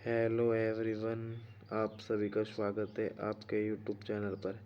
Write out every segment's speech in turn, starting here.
Hello everyone, आप सभी का स्वागत है आपके यूट्यूब चैनल पर।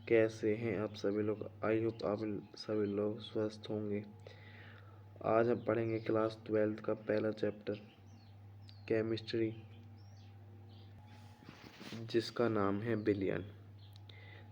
कैसे हैं आप सभी लोग? आई होप आप सभी लोग स्वस्थ होंगे। आज हम पढ़ेंगे क्लास 12th का पहला चैप्टर केमिस्ट्री, जिसका नाम है बिलियन।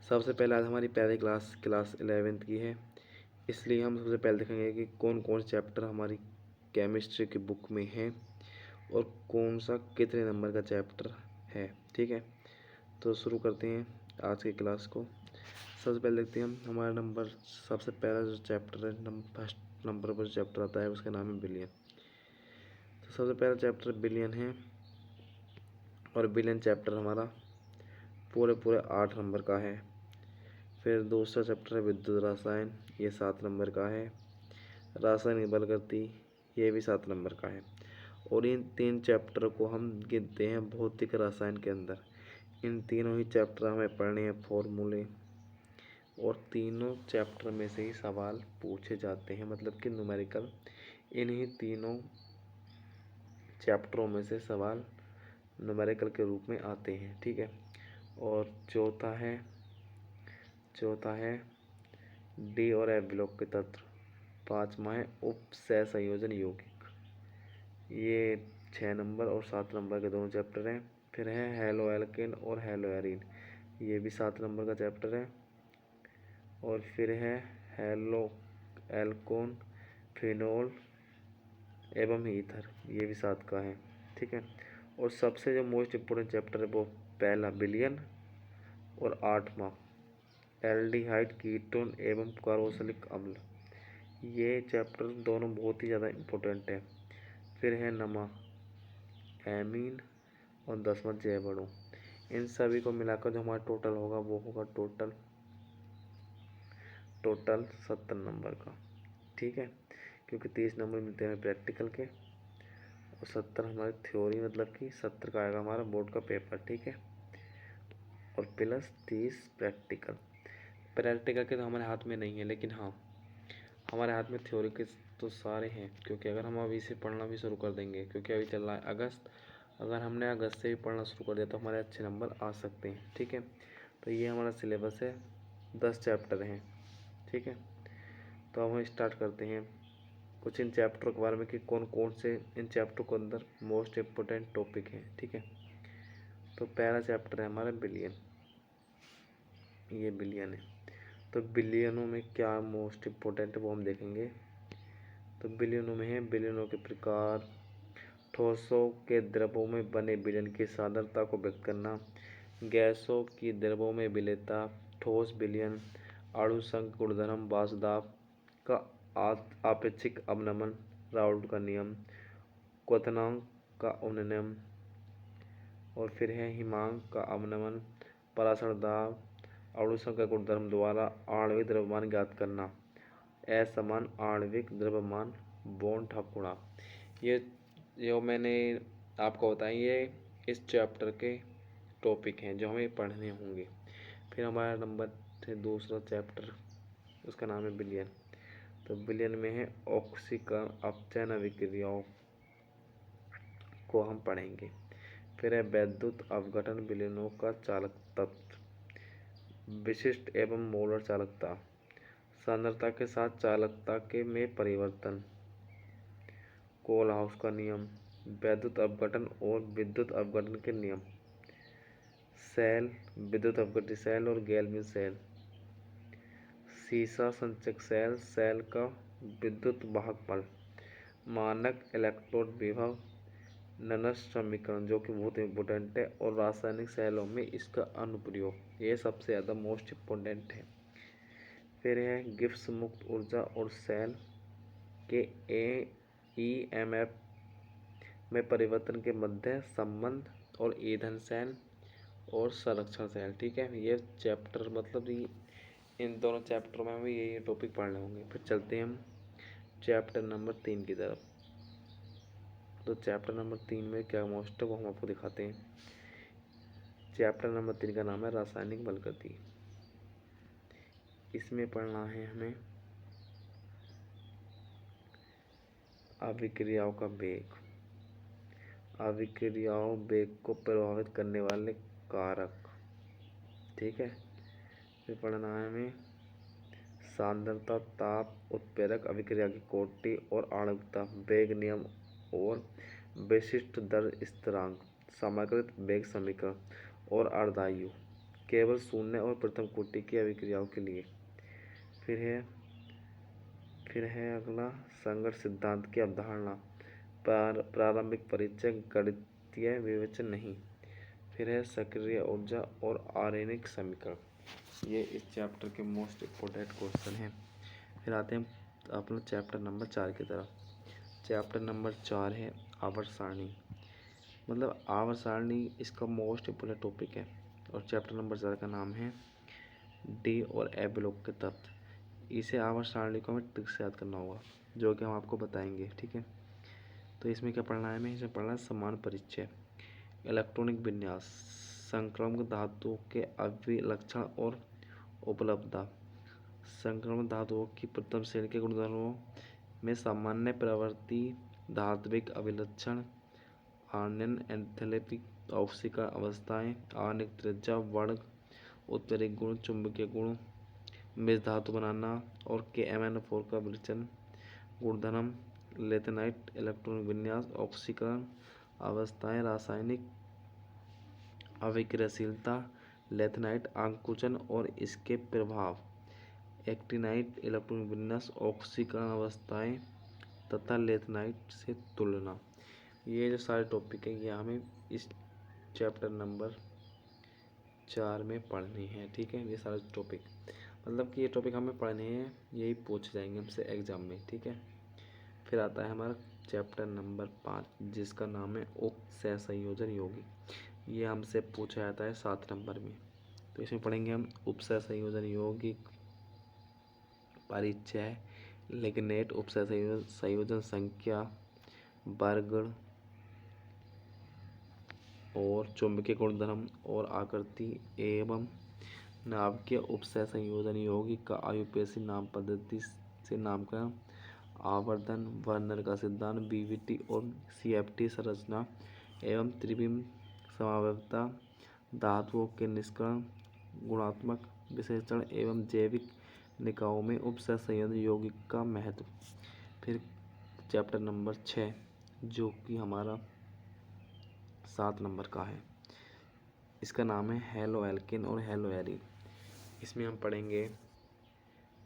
सबसे पहले आज हमारी पहली क्लास 11th की है, इसलिए हम सबसे पहले देखेंगे कि कौन कौन से चैप्टर हमारी केमिस्ट्री की बुक में हैं और कौन सा कितने नंबर का चैप्टर है। ठीक है, तो शुरू करते हैं आज की क्लास को। सबसे पहले देखते हैं हम हमारा नंबर सबसे पहला जो चैप्टर है, फर्स्ट नंबर पर चैप्टर आता है उसका नाम है बिलियन। तो सबसे पहला चैप्टर बिलियन है और बिलियन चैप्टर हमारा पूरे 8 नंबर का है। फिर दूसरा चैप्टर है विद्युत रसायन, ये 7 नंबर का है। रासायनिक बलगति, ये भी 7 नंबर का है। और इन 3 चैप्टर को हम गिनते हैं भौतिक रसायन के अंदर। इन तीनों ही चैप्टर हमें पढ़ने हैं फॉर्मूले, और तीनों चैप्टर में से ही सवाल पूछे जाते हैं, मतलब कि न्यूमेरिकल इन्हीं तीनों चैप्टरों में से सवाल न्यूमेरिकल के रूप में आते हैं। ठीक है, और चौथा है डी और एफ ब्लॉक के तत्व। 5वां है उप सहसंयोजन यौगिक, ये 6 नंबर और 7 नंबर के दोनों चैप्टर हैं। फिर है हेलो एल्केन और हेलो एरीन, ये भी 7 नंबर का चैप्टर है। और फिर है हेलो एल्कोन, फिनोल एवं ईथर, ये भी 7 का है। ठीक है, और सबसे जो मोस्ट इम्पोर्टेंट चैप्टर है वो पहला बिलियन और 8वां एल्डिहाइड कीटोन एवं कार्बोक्सिलिक अम्ल, ये चैप्टर दोनों बहुत ही ज़्यादा इम्पोर्टेंट है। फिर है नमा, एमीन और 10वां जैव अणु। इन सभी को मिलाकर जो हमारा टोटल होगा वो होगा टोटल 70 नंबर का। ठीक है, क्योंकि 30 नंबर मिलते हैं प्रैक्टिकल के और 70 हमारी थ्योरी, मतलब कि 70 का आएगा हमारा बोर्ड का पेपर। ठीक है, और प्लस 30 प्रैक्टिकल के तो हमारे हाथ में नहीं है, लेकिन हाँ हमारे हाथ में थ्योरी के तो सारे हैं, क्योंकि अगर हम अभी से पढ़ना भी शुरू कर देंगे, क्योंकि अभी चल रहा है अगस्त, अगर हमने अगस्त से भी पढ़ना शुरू कर दिया तो हमारे अच्छे नंबर आ सकते हैं। ठीक है, तो ये हमारा सिलेबस है, 10 चैप्टर हैं। ठीक है, तो अब हम स्टार्ट करते हैं कुछ इन चैप्टरों के बारे में कि कौन कौन से इन चैप्टर के अंदर मोस्ट इम्पोर्टेंट टॉपिक हैं। ठीक है, तो पहला चैप्टर है हमारा बिलियन, ये बिलियन है। तो बिलियनों में क्या मोस्ट इम्पोर्टेंट है वो हम देखेंगे। तो बिलियनों में है बिलियनों के प्रकार, ठोसों के द्रवों में बने विलयन की सांद्रता को व्यक्त करना, गैसों की द्रवों में विलेयता, ठोस विलयन, अणु संघ गुणधर्म, वासुदाब का आपेक्षिक अवनमन, राउल्ट का नियम, क्वथनांक का उन्नयन, और फिर है हिमांक का अवनमन, परासरण दाब, अणु संघ का गुणधर्म द्वारा आणविक द्रव्यमान ज्ञात करना, असमान आणविक द्रव्यमान बॉन्ड ठप गुणांक। ये जो मैंने आपको बताया ये इस चैप्टर के टॉपिक हैं जो हमें पढ़ने होंगे। फिर हमारा नंबर है दूसरा चैप्टर, उसका नाम है बिलियन। तो बिलियन में है ऑक्सीकरण अपचयन अभिक्रियाओं को हम पढ़ेंगे। फिर है वैद्युत अपघटन विलयनों का चालक तत्व, विशिष्ट एवं मोलर चालकता, सांद्रता के साथ चालकता के में परिवर्तन, कोलहाउस का नियम, वैद्युत अपघटन और विद्युत अपघटन के नियम, सेल, विद्युत अपघटित सेल और गैल्विन सेल, सीसा संचयक सेल, सेल का विद्युत वाहक बल, मानक इलेक्ट्रोड विभव, ननस समीकरण जो कि बहुत इम्पोर्टेंट है, और रासायनिक सेलों में इसका अनुप्रयोग, ये सबसे ज़्यादा मोस्ट इम्पोर्टेंट है। फिर है गिब्स मुक्त ऊर्जा और सेल के EMF में परिवर्तन के मध्य संबंध, और ईंधन सेल और संरक्षण सेल। ठीक है, ये चैप्टर मतलब इन दोनों चैप्टर में हमें ये टॉपिक पढ़ने होंगे। फिर चलते हैं हम चैप्टर नंबर 3 की तरफ। तो चैप्टर नंबर 3 में क्या मोस्ट है वो हम आपको दिखाते हैं। चैप्टर नंबर 3 का नाम है रासायनिक बलगति। इसमें पढ़ना है हमें अभिक्रियाओं का वेग, अभिक्रियाओं वेग को प्रभावित करने वाले कारक। ठीक है, फिर पढ़ना है हमें सांद्रता, ताप, उत्प्रेरक अभिक्रिया की कोटि और आणविकता, वेग नियम और विशिष्ट दर स्थिरांक, सामान्यीकृत वेग समीकरण और अर्धायु केवल शून्य और प्रथम कोटि की अभिक्रियाओं के लिए। फिर है अगला संघट्ट सिद्धांत की अवधारणा, प्रारंभिक परिचय, गणितीय विवेचन नहीं। फिर है सक्रिय ऊर्जा और आयनिक समीकरण। ये इस चैप्टर के मोस्ट इम्पोर्टेंट क्वेश्चन हैं। फिर आते हैं अपना चैप्टर नंबर 4 की तरफ। चैप्टर नंबर 4 है आवर्त सारणी, मतलब आवर्त सारणी इसका मोस्ट इम्पोर्टेंट टॉपिक है। और चैप्टर नंबर 4 का नाम है डी और ए ब्लॉक के तत्व। इसे आवर्त सारणी को हमें ट्रिक से याद करना होगा, जो कि हम आपको बताएंगे। ठीक है, तो इसमें क्या पढ़ना है हमें? इसमें पढ़ना है समान परिचय, इलेक्ट्रॉनिक विन्यास, संक्रामक धातुओं के अभिलक्षण और उपलब्धता, संक्रामक धातुओं की प्रथम श्रेणी के गुणधर्मों में सामान्य प्रवृत्ति, धात्विक अभिलक्षण, आयनन एंथैल्पी, ऑक्सीकरण अवस्थाएं, आणविक त्रिज्या, वर्ग, उत्प्रेरक गुण, चुंबकीय गुण, मिश्र धातु बनाना और KMnO4 का विलक्षण गुणधर्म, लेथेनाइट इलेक्ट्रॉनिक विन्यास, ऑक्सीकरण अवस्थाएं, रासायनिक अभिक्रियाशीलता, लेथेनाइट आकुंचन और इसके प्रभाव, एक्टिनाइट इलेक्ट्रॉनिक विन्यास, ऑक्सीकरण अवस्थाएं तथा लेथेनाइट से तुलना। ये जो सारे टॉपिक हैं ये हमें इस चैप्टर नंबर 4 में पढ़ने हैं। ठीक है, ये सारे टॉपिक, मतलब कि ये टॉपिक हमें पढ़ने हैं, यही पूछ जाएंगे हमसे एग्जाम में। ठीक है, फिर आता है हमारा चैप्टर नंबर 5 जिसका नाम है उप सहसंयोजन यौगिक। ये हमसे पूछा जाता है 7 नंबर में। तो इसमें पढ़ेंगे हम उप सहसंयोजन यौगिक, परिचय, लिग्नेट, उप संयोजन संख्या, वर्ग और चुंबकीय गुणधर्म और आकृति एवं नाभिकीय उप सहसंयोजन यौगिक का आयुपेशी नाम पद्धति से नामकरण, आवर्धन, वर्नर का सिद्धांत, BVT और CFT संरचना एवं त्रिविम समावयवता, धातुओं के निष्करण, गुणात्मक विश्लेषण एवं जैविक निकायों में उप सहसंयोजन यौगिक का महत्व। फिर चैप्टर नंबर 6 जो कि हमारा 7 नंबर का है, इसका नाम है हैलो एल्केन और हैलो एरीन। इसमें हम पढ़ेंगे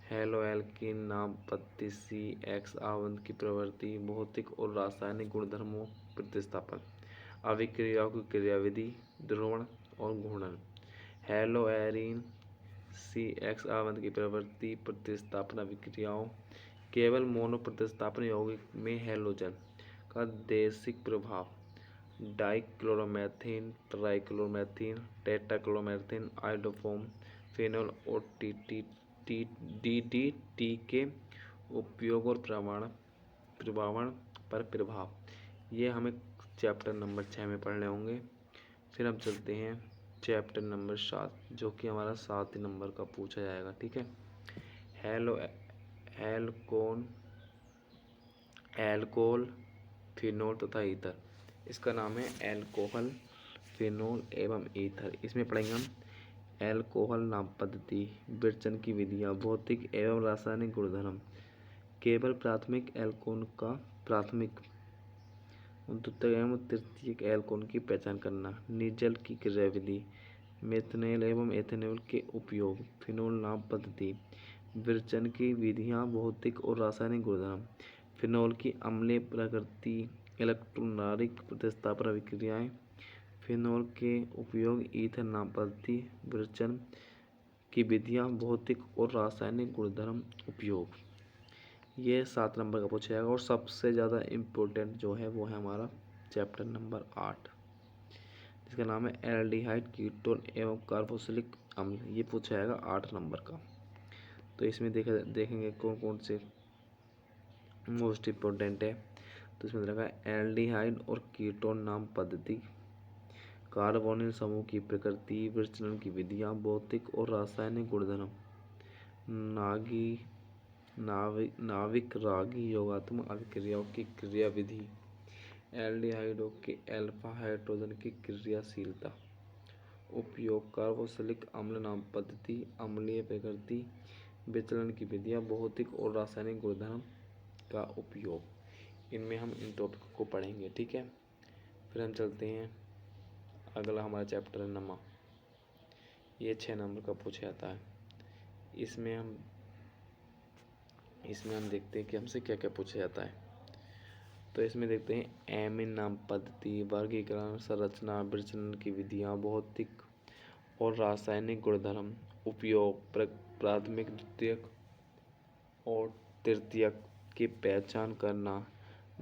हैलो एल्केन नाम पद्धति, CX आवंत की प्रवृत्ति, भौतिक और रासायनिक गुणधर्मों, प्रतिस्थापन, अभिक्रियाओं की क्रियाविधि, ध्रुवण और घूर्णन। हैलो एरीन CX आवंत की प्रवृत्ति, प्रतिस्थापन, अभिक्रियाओं, केवल मोनो प्रतिस्थापन यौगिक में हैलोजन का देशिक प्रभाव, डाइक्लोरोमेथेन, ट्राइक्लोरोमेथेन, टेट्राक्लोरोमेथेन, आयोडोफोम, फेनोल और DDT के उपयोग और प्रभावण पर प्रभाव। ये हमें चैप्टर नंबर 6 में पढ़ने होंगे। फिर हम चलते हैं चैप्टर नंबर 7 जो कि हमारा 7 नंबर का पूछा जाएगा। ठीक है, एल्कोहल, फिनोल तथा ईथर। इसका नाम है एल्कोहल, फिनोल एवं ईथर। इसमें पढ़ेंगे हम एल्कोहल नाम पद्धति, विरचन की विधियाँ, भौतिक एवं रासायनिक गुणधर्म, केवल प्राथमिक एल्कोहल का प्राथमिक, द्वितीयक एवं तृतीयक एल्कोहल की पहचान करना, निर्जल की क्रियाविधि, मेथनॉल एवं एथेनॉल के उपयोग, फिनोल नाम पद्धति, विरचन की विधियाँ, भौतिक और रासायनिक गुणधर्म, फिनोल की अम्लीय प्रकृति, इलेक्ट्रोनारिक प्रतिस्थापन अभिक्रियाएं, फिनोल के उपयोग, ईथर नाम पद्धति, विरचन की विधियाँ, भौतिक और रासायनिक गुणधर्म, उपयोग। ये 7 नंबर का पूछा जाएगा। और सबसे ज़्यादा इम्पोर्टेंट जो है वो है हमारा चैप्टर नंबर 8 जिसका नाम है एल्डिहाइड, कीटोन एवं कार्बोक्सिलिक अम्ल। ये पूछा जाएगा 8 नंबर का। तो इसमें देखेंगे कौन कौन से मोस्ट इम्पोर्टेंट है। तो इसमें देखा एल्डिहाइड और कीटोन नाम पद्धति, कार्बोनिल समूह की प्रकृति, विचलन की विधियाँ, भौतिक और रासायनिक गुणधर्म, नाविक रागी योगात्मक अभिक्रियाओं की क्रियाविधि, एल्डिहाइडों के अल्फा हाइड्रोजन की क्रियाशीलता, उपयोग, कार्बोक्सिलिक अम्ल नाम पद्धति, अम्लीय प्रकृति, विचलन की विधियाँ, भौतिक और रासायनिक गुणधर्म का उपयोग, इनमें हम इन टॉपिक को पढ़ेंगे। ठीक है, फिर हम चलते हैं अगला हमारा चैप्टर है नमक। ये 6 नंबर का पूछा जाता है। इसमें हम देखते हैं कि हमसे क्या क्या पूछा जाता है। तो इसमें देखते हैं एमिन नाम पद्धति, वर्गीकरण, संरचना, विचलन की विधियाँ, भौतिक और रासायनिक गुणधर्म, उपयोग, प्राथमिक, द्वितीयक और तृतीयक की पहचान करना,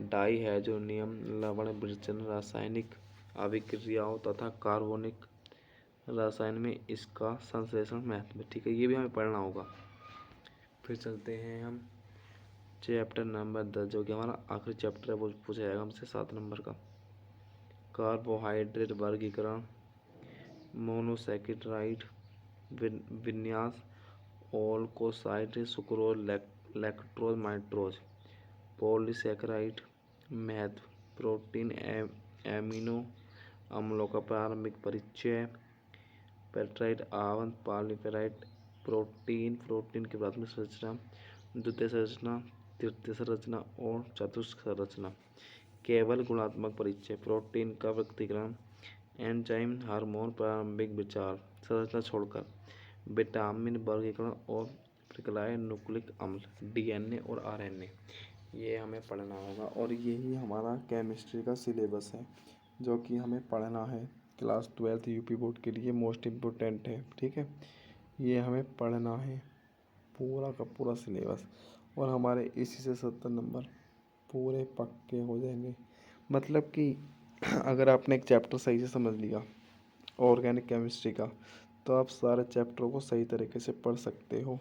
डाई हाइड्रोनियम लवण विचलन, रासायनिक अभिक्रियाओं तथा कार्बनिक रसायन में इसका संश्लेषण महत्व। ठीक है, ये भी हमें पढ़ना होगा। फिर चलते हैं हम चैप्टर नंबर 10, जो कि हमारा आखिरी चैप्टर है, वो पूछा जाएगा हमसे 7 नंबर का। कार्बोहाइड्रेट वर्गीकरण, मोनोसैकेराइड विन्यास, ओलिगोसाइड, सुक्रोज, लैक्टोज, माइटोज, पॉलीसैकेराइड महत्व, प्रोटीन, एमिनो अम्लों का प्रारंभिक परिचय, पेप्टाइड आवंत, पॉलीपेप्टाइड, प्रोटीन की प्राथमिक संरचना, द्वितीय संरचना, तृतीय संरचना और चतुर्थ संरचना, केवल गुणात्मक परिचय, प्रोटीन का व्यक्तिकरण, एंजाइम, हार्मोन, प्रारंभिक विचार, संरचना छोड़कर, विटामिन वर्गीकरण और प्रक्रियाएं, न्यूक्लिक अम्ल, डीएनए और आरएनए, ये हमें पढ़ना होगा। और यही हमारा केमिस्ट्री का सिलेबस है जो कि हमें पढ़ना है। क्लास 12 यूपी बोर्ड के लिए मोस्ट इम्पोर्टेंट है। ठीक है, ये हमें पढ़ना है पूरा का पूरा सिलेबस, और हमारे इसी से 70 नंबर पूरे पक्के हो जाएंगे। मतलब कि अगर आपने एक चैप्टर सही से समझ लिया ऑर्गेनिक केमिस्ट्री का, तो आप सारे चैप्टरों को सही तरीके से पढ़ सकते हो।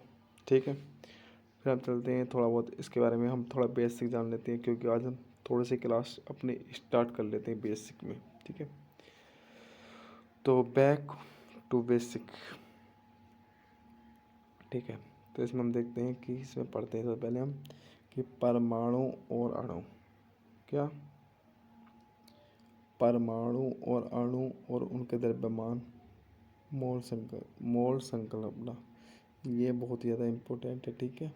ठीक है, फिर हम चलते हैं थोड़ा बहुत इसके बारे में हम थोड़ा बेसिक जान लेते हैं, क्योंकि आज हम थोड़ी सी क्लास अपनी स्टार्ट कर लेते हैं बेसिक में। ठीक है, तो बैक टू बेसिक। ठीक है, तो इसमें हम देखते हैं कि इसमें पढ़ते हैं। तो पहले हम कि परमाणु और अणु, क्या परमाणु और अणु और उनके द्रव्यमान, मोल संकल्पना, ये बहुत ही ज़्यादा इम्पोर्टेंट है। ठीक है,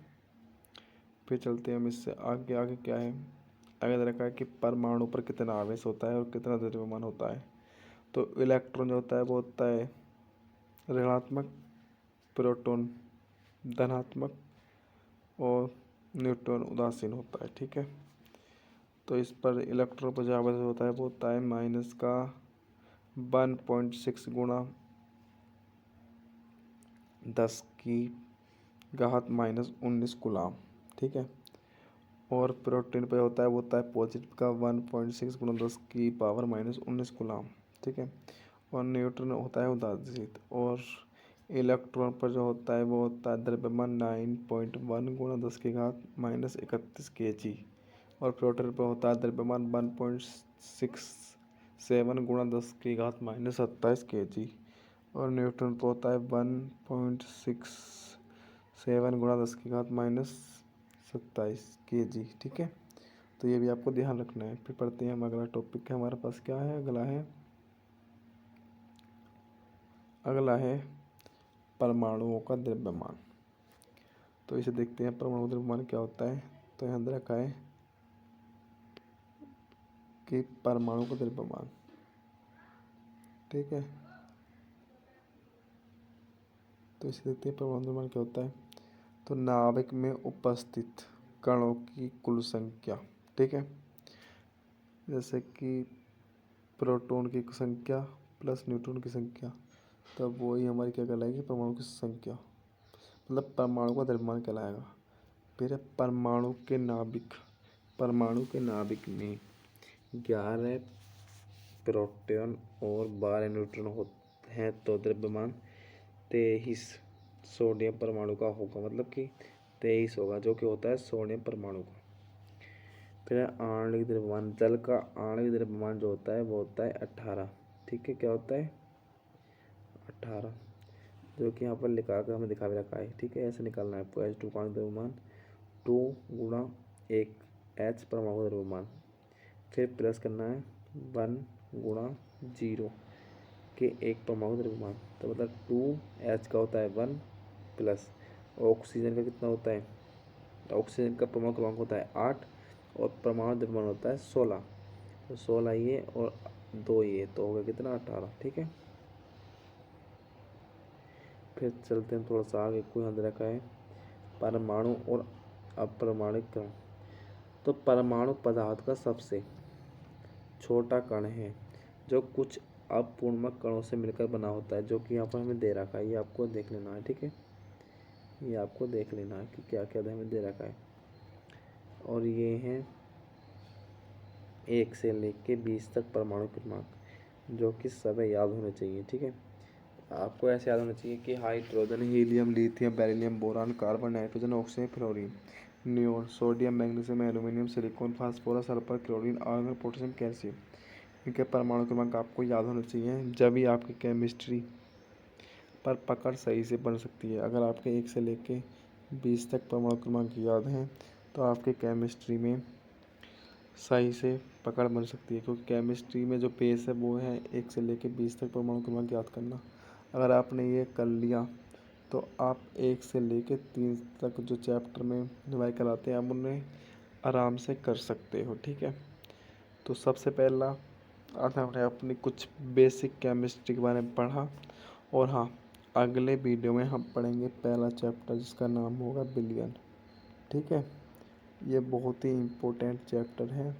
फिर चलते हैं हम इससे आगे। आगे क्या है, आगे दे रखा है कि परमाणु पर कितना आवेश होता है और कितना द्रव्यमान होता है। तो इलेक्ट्रॉन जो होता है वो होता है ऋणात्मक, प्रोटॉन धनात्मक और न्यूट्रॉन उदासीन होता है। ठीक है, तो इस पर इलेक्ट्रॉन पर जो आवेश होता है वो होता है माइनस का 1.6 गुणा 10 की घात -19 कूलाम। ठीक है, और प्रोटॉन पे होता है वो होता है पॉजिटिव का 1.6 गुणा 10 की पावर -19 कूलाम। ठीक है, और न्यूट्रॉन होता है उदासीन। और इलेक्ट्रॉन पर जो होता है वो होता है द्रव्यमान 9.1 गुणा 10 की घात -31 kg। और प्रोटॉन पर होता है द्रव्यमान 1.67 गुणा 10 की घात -27 kg। और न्यूट्रॉन पर होता है 1.67 गुणा 10 की घात -27 kg। ठीक है, तो ये भी आपको ध्यान रखना है। फिर पढ़ते हैं हम अगला टॉपिक है हमारे पास क्या है। अगला है परमाणुओं का द्रव्यमान। तो इसे देखते हैं परमाणु द्रव्यमान क्या होता है। तो यहाँ दे रखा है कि परमाणु का द्रव्यमान। ठीक है, तो इसे देखते हैं परमाणु द्रव्यमान क्या होता है। तो नाभिक में उपस्थित कणों की कुल संख्या। ठीक है, जैसे कि प्रोटॉन की संख्या प्लस न्यूट्रॉन की संख्या, तब वही हमारी क्या कहलाएगी, परमाणु की संख्या, मतलब परमाणु का द्रव्यमान कहलाएगा। फिर है परमाणु के नाभिक में 11 प्रोटॉन और 12 न्यूट्रॉन होते हैं, तो द्रव्यमान 23 सोडियम परमाणु का होगा, मतलब कि 23 होगा, जो कि होता है सोडियम परमाणु का। फिर आणविक द्रव्यमान, जल का आणविक द्रव्यमान जो होता है वो होता है 18। ठीक है, क्या होता है 18, जो कि यहाँ पर लिखा कर हमें दिखा भी रखा है। ठीक है, ऐसे निकालना है आपको। H2 का द्रव्यमान 2 गुणा 1 H परमाणु द्रव्यमान फिर प्लस करना है 1 गुणा 0 के एक परमाणु द्रव्यमान, तो मतलब 2H का होता है 1 प्लस ऑक्सीजन का कितना होता है, ऑक्सीजन का परमाणु क्रमांक होता है 8 और परमाणु द्रव्यमान होता है 16, तो 16 ये और 2 ये, तो हो गया कितना 18। ठीक है, फिर चलते हैं थोड़ा सा आगे, कोई हद रखा है परमाणु और अपरमाणिक कण। तो परमाणु पदार्थ का सबसे छोटा कण है जो कुछ अपूर्णांक कणों से मिलकर बना होता है, जो कि यहाँ पर हमें दे रखा है, ये आपको देख लेना है। ठीक है, ये आपको देख लेना है कि क्या क्या हमें दे रखा है। और ये हैं 1 से लेके 20 तक परमाणु क्रमांक, जो कि सब याद होने चाहिए। ठीक है, आपको ऐसे याद होना चाहिए कि hydrogen, helium, lithium, beryllium, boron, carbon, nitrogen, oxygen, fluorine, neon, sodium, magnesium, aluminium, silicon, phosphorus, sulphur, chlorine, argon, potassium, calcium, इनके परमाणु क्रमांक आपको याद होने चाहिए, जब भी आपकी केमिस्ट्री पर पकड़ सही से बन सकती है। अगर आपके 1 से लेके 20 तक परमाणु क्रमांक याद हैं तो आपके केमिस्ट्री में सही से पकड़ बन सकती है, क्योंकि केमिस्ट्री में जो पेज है वो है 1 से लेके 20 तक परमाणु क्रमांक याद करना। अगर आपने ये कर लिया तो आप 1 से लेके 3 तक जो चैप्टर में रिवाइज कराते हैं आप उन्हें आराम से कर सकते हो। ठीक है, तो सबसे पहला आज हमने अपनी कुछ बेसिक केमिस्ट्री के बारे में पढ़ा, और हाँ, अगले वीडियो में हम पढ़ेंगे पहला चैप्टर जिसका नाम होगा बिलियन। ठीक है, ये बहुत ही इम्पोर्टेंट चैप्टर है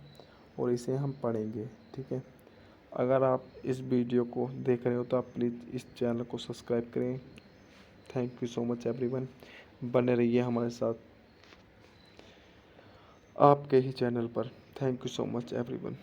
और इसे हम पढ़ेंगे। ठीक है, अगर आप इस वीडियो को देख रहे हो तो आप प्लीज़ इस चैनल को सब्सक्राइब करें। Thank you so much everyone, बने रहिए हमारे साथ आपके ही चैनल पर। Thank you so much everyone.